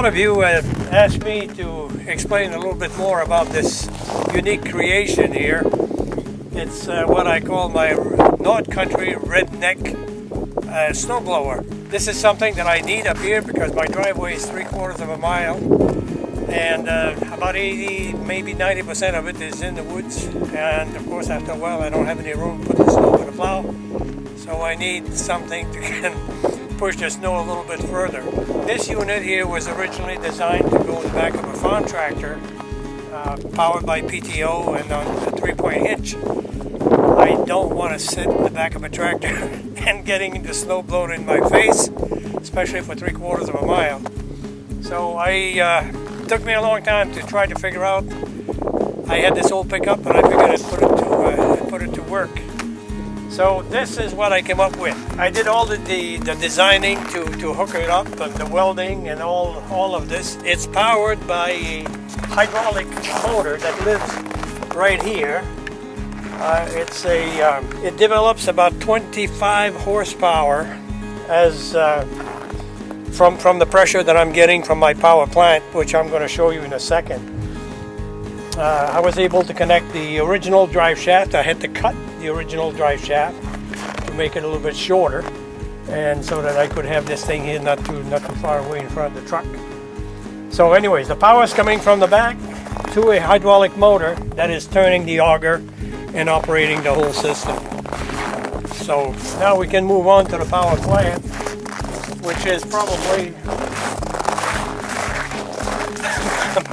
lot of you asked me to explain a little bit more about this unique creation here. It's what I call my North Country Redneck Snowblower. This is something that I need up here because my driveway is 3/4 of a mile, and about 80, maybe 90% of it is in the woods. And of course, after a while, I don't have any room to put the snow in the plow, so I need something to push the snow a little bit further. This unit here was originally designed to go in the back of a farm tractor, powered by PTO and on a 3-point hitch. I don't want to sit in the back of a tractor and getting the snow blown in my face, especially for 3/4 of a mile. So it took me a long time to try to figure out. I had this old pickup and I figured I'd put it to work. So this is what I came up with. I did all the designing to hook it up and the welding and all of this. It's powered by a hydraulic motor that lives right here. It develops about 25 horsepower as from the pressure that I'm getting from my power plant, which I'm going to show you in a second. I was able to connect the original drive shaft. I had to cut the original drive shaft to make it a little bit shorter, and so that I could have this thing here not too far away in front of the truck. So anyways, the power is coming from the back to a hydraulic motor that is turning the auger and operating the whole system. So now we can move on to the power plant, which is probably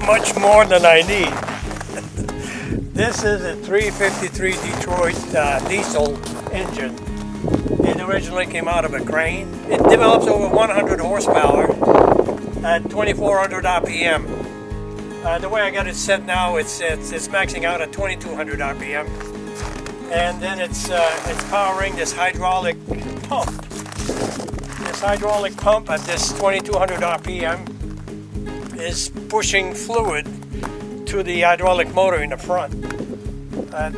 much more than I need. This is a 353 Detroit diesel engine. It originally came out of a crane. It develops over 100 horsepower at 2400 RPM. The way I got it set now, it's maxing out at 2200 RPM, and then it's powering this hydraulic pump. This hydraulic pump at this 2200 RPM is pushing fluid to the hydraulic motor in the front.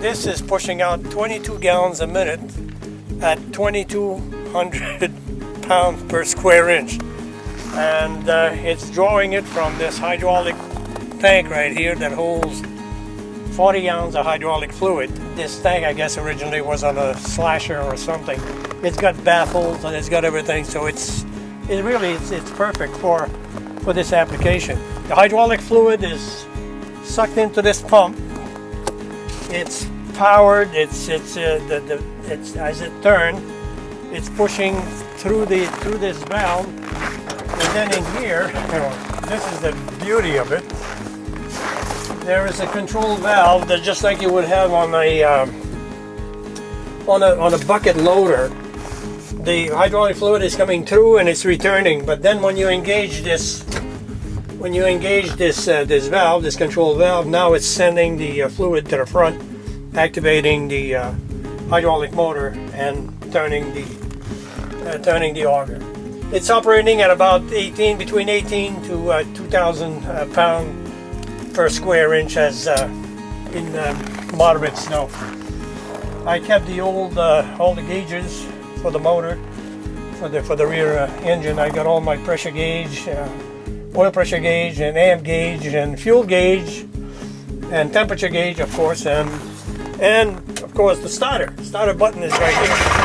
This is pushing out 22 gallons a minute at 2200 pounds per square inch, and it's drawing it from this hydraulic tank right here that holds 40 ounces of hydraulic fluid. This tank, I guess, originally was on a slasher or something. It's got baffles and it's got everything, so it's perfect for this application. The hydraulic fluid is sucked into this pump. It's powered. It's as it turns, it's pushing through this valve, and then in here, this is the beauty of it. There is a control valve that, just like you would have on a bucket loader. The hydraulic fluid is coming through and it's returning, but then when you engage this valve, this control valve, now it's sending the fluid to the front, activating the hydraulic motor and turning the auger. It's operating at about between 18 to 2,000 pounds per square inch as in moderate snow. I kept the old all the gauges for the motor, for the rear engine. I got all my pressure gauge, oil pressure gauge, and amp gauge, and fuel gauge, and temperature gauge, of course, and of course the starter button is right here.